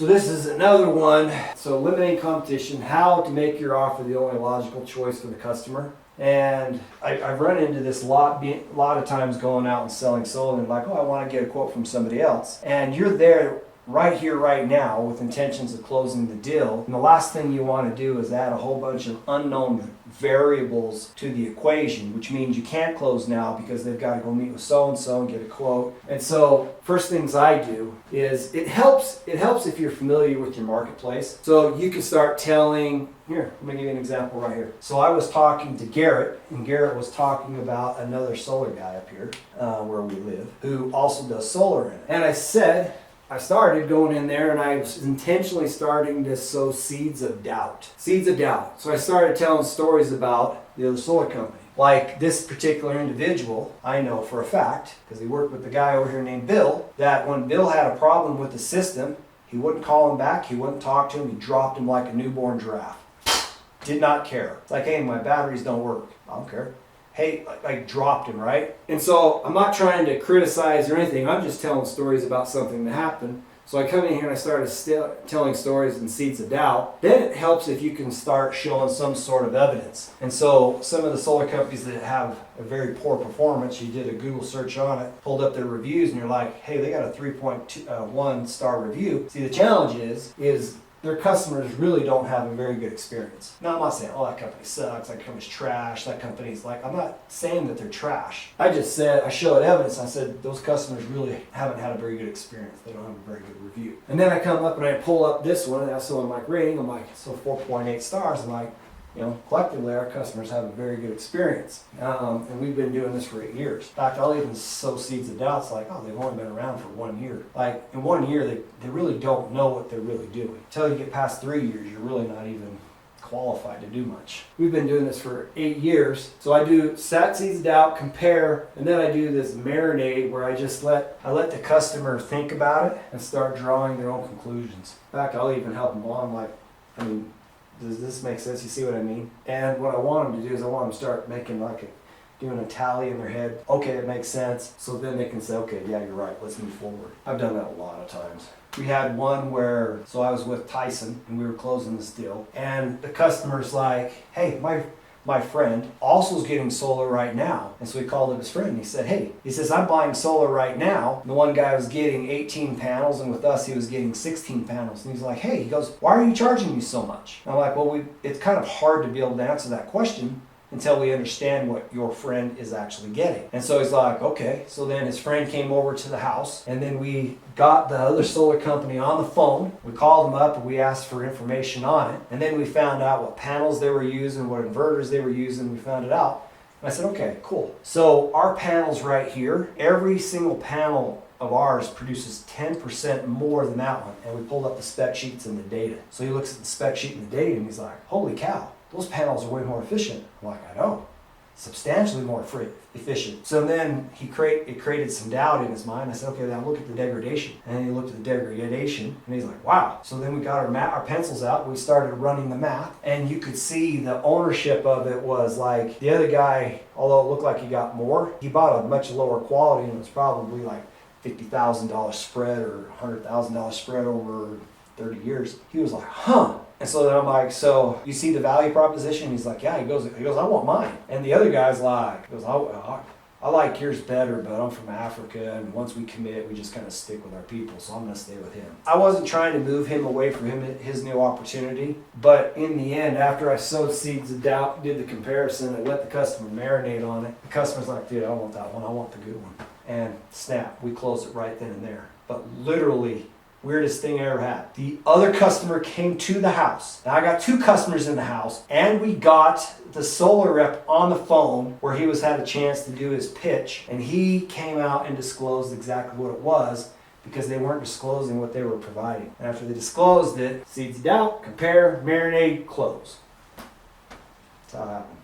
So this is another one. So eliminating competition, how to make your offer the only logical choice for the customer. And I've run into this a lot of times going out and selling solar and like, oh, I want to get a quote from somebody else. And you're there right here, right now with intentions of closing the deal. And the last thing you want to do is add a whole bunch of unknown variables to the equation, which means you can't close now because they've got to go meet with so-and-so and get a quote. And so first things I do is it helps if you're familiar with your marketplace. So you can start telling, here, let me give you an example right here. So I was talking to Garrett, and Garrett was talking about another solar guy up here where we live, who also does solar in it. And I started going in there and I was intentionally starting to sow seeds of doubt. Seeds of doubt. So I started telling stories about the other solar company. Like this particular individual, I know for a fact, because he worked with the guy over here named Bill, that when Bill had a problem with the system, he wouldn't call him back, he wouldn't talk to him, he dropped him like a newborn giraffe. Did not care. It's like, hey, my batteries don't work. I don't care. Hey, like dropped him, right? And so I'm not trying to criticize or anything. I'm just telling stories about something that happened. So I come in here and I started telling stories and seeds of doubt. Then it helps if you can start showing some sort of evidence. And so some of the solar companies that have a very poor performance, you did a Google search on it, pulled up their reviews, and you're like, hey, they got a 3.1 star review. See, the challenge is their customers really don't have a very good experience. Now, I'm not saying, oh, that company sucks, that company's trash, that company's like, I'm not saying that they're trash. I just said, I showed evidence. I said, those customers really haven't had a very good experience. They don't have a very good review. And then I come up and I pull up this one, and so I'm like rating, I'm like, so 4.8 stars. I'm like, you know, collectively our customers have a very good experience. And we've been doing this for 8 years. In fact, I'll even sow seeds of doubts like, oh, they've only been around for 1 year. Like in 1 year, they really don't know what they're really doing. Until you get past 3 years, you're really not even qualified to do much. We've been doing this for 8 years. So I do sat seeds of doubt, compare, and then I do this marinade where I let the customer think about it and start drawing their own conclusions. In fact, I'll even help them on, like, I mean, does this make sense? You see what I mean? And what I want them to do is I want them to start making doing a tally in their head. Okay, it makes sense. So then they can say, okay, yeah, you're right. Let's move forward. I've done that a lot of times. We had one where, so I was with Tyson and we were closing this deal. And the customer's like, hey, my friend also is getting solar right now. And so he called up his friend and he said, hey, he says, I'm buying solar right now. And the one guy was getting 18 panels and with us he was getting 16 panels. And he's like, hey, he goes, why are you charging me so much? And I'm like, well, it's kind of hard to be able to answer that question until we understand what your friend is actually getting. And so he's like, okay. So then his friend came over to the house and then we got the other solar company on the phone. We called them up and we asked for information on it. And then we found out what panels they were using, what inverters they were using. We found it out. And I said, okay, cool. So our panels right here, every single panel of ours produces 10% more than that one. And we pulled up the spec sheets and the data. So he looks at the spec sheet and the data and he's like, holy cow. Those panels are way more efficient. I'm like, I know, substantially more efficient. So then it created some doubt in his mind. I said, okay, now look at the degradation. And then he looked at the degradation and he's like, wow. So then we got our pencils out. We started running the math and you could see the ownership of it was like the other guy, although it looked like he got more, he bought a much lower quality and it was probably like $50,000 spread or $100,000 spread over 30 years. He was like, huh. And so then I'm like, so you see the value proposition? He's like, yeah. He goes, I want mine. And the other guy's like, I like yours better, but I'm from Africa, and once we commit, we just kind of stick with our people, so I'm going to stay with him. I wasn't trying to move him away from his new opportunity, but in the end, after I sowed seeds of doubt, did the comparison, I let the customer marinate on it. The customer's like, dude, I don't want that one. I want the good one. And snap, we closed it right then and there. But literally, weirdest thing I ever had. The other customer came to the house. Now I got 2 customers in the house and we got the solar rep on the phone where he had a chance to do his pitch and he came out and disclosed exactly what it was because they weren't disclosing what they were providing. And after they disclosed it, seeds of doubt, compare, marinate, close. That's how it happened.